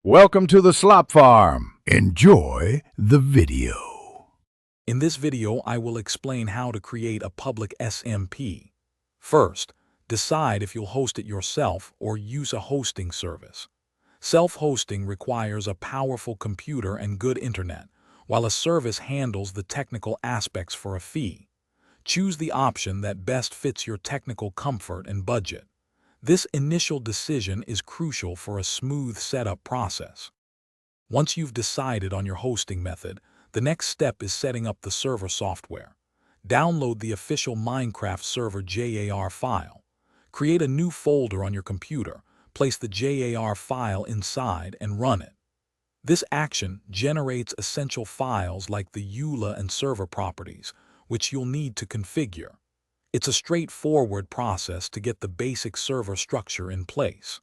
Welcome to the Slop Farm. Enjoy the video. In this video, I will explain how to create a public SMP. First, decide if you'll host it yourself or use a hosting service. Self-hosting requires a powerful computer and good internet, while a service handles the technical aspects for a fee. Choose the option that best fits your technical comfort and budget. This initial decision is crucial for a smooth setup process. Once you've decided on your hosting method, the next step is setting up the server software. Download the official Minecraft server JAR file. Create a new folder on your computer, place the JAR file inside, and run it. This action generates essential files like the EULA and server properties, which you'll need to configure. It's a straightforward process to get the basic server structure in place.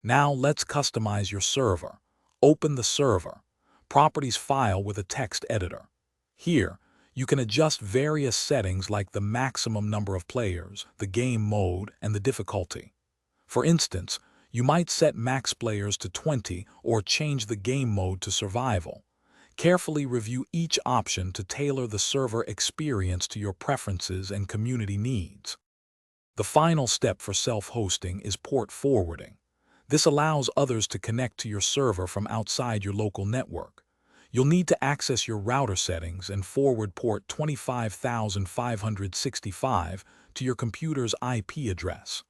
Now let's customize your server. Open the server properties file with a text editor. Here, you can adjust various settings like the maximum number of players, the game mode, and the difficulty. For instance, you might set max players to 20 or change the game mode to survival. Carefully review each option to tailor the server experience to your preferences and community needs. The final step for self-hosting is port forwarding. This allows others to connect to your server from outside your local network. You'll need to access your router settings and forward port 25,565 to your computer's IP address.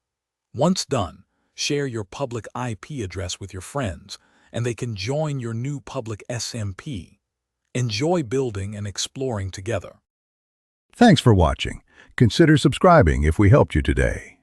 Once done, share your public IP address with your friends, and they can join your new public SMP. Enjoy building and exploring together. Thanks for watching. Consider subscribing if we helped you today.